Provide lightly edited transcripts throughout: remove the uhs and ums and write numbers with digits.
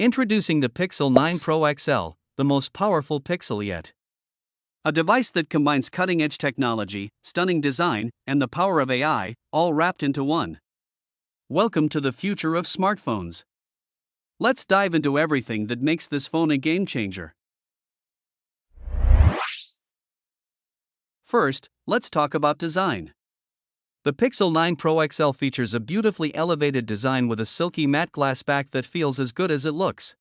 Introducing the Pixel 9 Pro XL, the most powerful Pixel yet. A device that combines cutting-edge technology, stunning design, and the power of AI, all wrapped into one. Welcome to the future of smartphones. Let's dive into everything that makes this phone a game-changer. First, let's talk about design. The Pixel 9 Pro XL features a beautifully elevated design with a silky matte glass back that feels as good as it looks.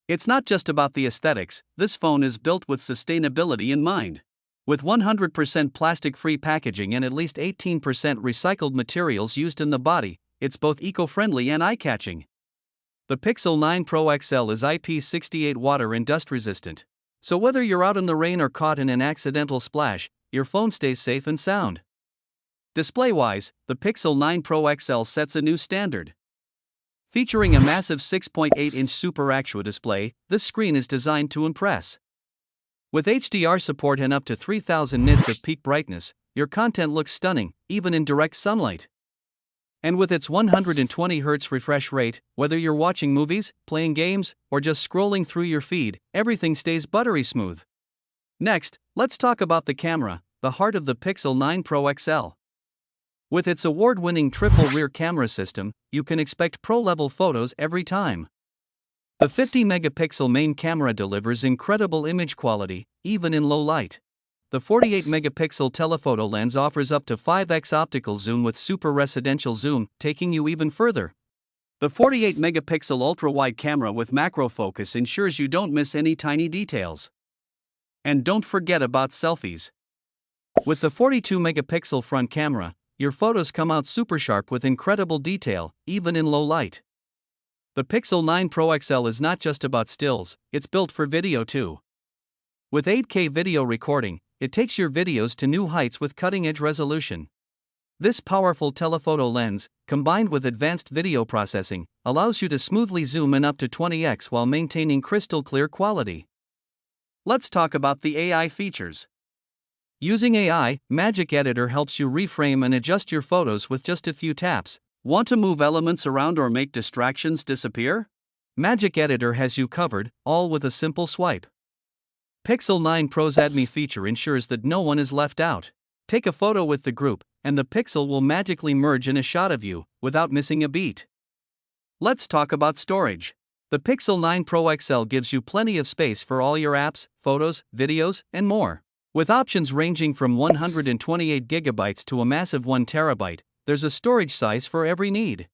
It's not just about the aesthetics, this phone is built with sustainability in mind. With 100% plastic-free packaging and at least 18% recycled materials used in the body, it's both eco-friendly and eye-catching. The Pixel 9 Pro XL is IP68 water and dust-resistant. So whether you're out in the rain or caught in an accidental splash, your phone stays safe and sound. Display-wise, the Pixel 9 Pro XL sets a new standard. Featuring a massive 6.8-inch Super Actua display, this screen is designed to impress. With HDR support and up to 3000 nits of peak brightness, your content looks stunning, even in direct sunlight. And with its 120Hz refresh rate, whether you're watching movies, playing games, or just scrolling through your feed, everything stays buttery smooth. Next, let's talk about the camera, the heart of the Pixel 9 Pro XL. With its award-winning triple rear camera system, you can expect pro-level photos every time. The 50-megapixel main camera delivers incredible image quality, even in low light. The 48-megapixel telephoto lens offers up to 5x optical zoom with super residential zoom, taking you even further. The 48-megapixel ultra-wide camera with macro focus ensures you don't miss any tiny details. And don't forget about selfies. With the 42-megapixel front camera, your photos come out super sharp with incredible detail, even in low light. The Pixel 9 Pro XL is not just about stills, it's built for video too. With 8K video recording, it takes your videos to new heights with cutting-edge resolution. This powerful telephoto lens, combined with advanced video processing, allows you to smoothly zoom in up to 20x while maintaining crystal clear quality. Let's talk about the AI features. Using AI, Magic Editor helps you reframe and adjust your photos with just a few taps. Want to move elements around or make distractions disappear? Magic Editor has you covered, all with a simple swipe. Pixel 9 Pro's Add Me feature ensures that no one is left out. Take a photo with the group, and the Pixel will magically merge in a shot of you, without missing a beat. Let's talk about storage. The Pixel 9 Pro XL gives you plenty of space for all your apps, photos, videos, and more. With options ranging from 128GB to a massive 1TB, there's a storage size for every need.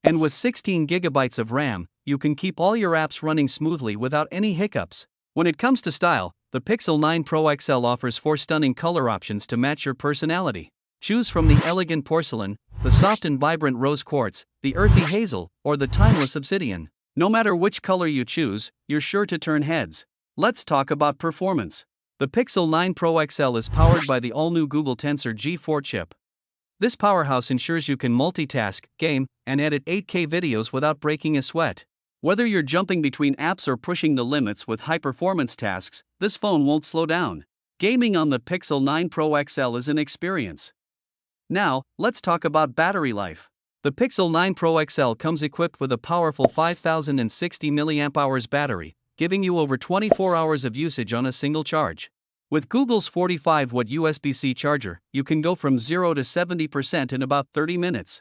And with 16GB of RAM, you can keep all your apps running smoothly without any hiccups. When it comes to style, the Pixel 9 Pro XL offers 4 stunning color options to match your personality. Choose from the elegant porcelain, the soft and vibrant rose quartz, the earthy hazel, or the timeless obsidian. No matter which color you choose, you're sure to turn heads. Let's talk about performance. The Pixel 9 Pro XL is powered by the all-new Google Tensor G4 chip. This powerhouse ensures you can multitask, game, and edit 8K videos without breaking a sweat. Whether you're jumping between apps or pushing the limits with high-performance tasks, this phone won't slow down. Gaming on the Pixel 9 Pro XL is an experience. Now, let's talk about battery life. The Pixel 9 Pro XL comes equipped with a powerful 5060 mAh battery, giving you over 24 hours of usage on a single charge. With Google's 45-watt USB-C charger, you can go from 0 to 70% in about 30 minutes.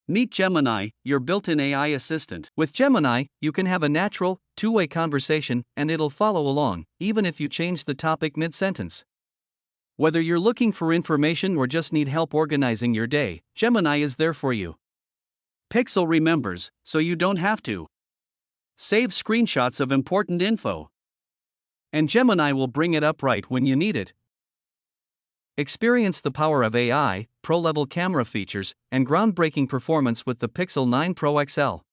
Meet Gemini, your built-in AI assistant. With Gemini, you can have a natural, two-way conversation, and it'll follow along, even if you change the topic mid-sentence. Whether you're looking for information or just need help organizing your day, Gemini is there for you. Pixel remembers, so you don't have to. Save screenshots of important info. And Gemini will bring it up right when you need it. Experience the power of AI, pro-level camera features, and groundbreaking performance with the Pixel 9 Pro XL.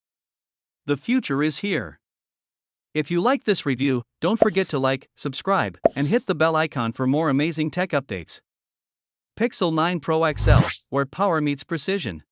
The future is here. If you like this review, don't forget to like, subscribe, and hit the bell icon for more amazing tech updates. Pixel 9 Pro XL, where power meets precision.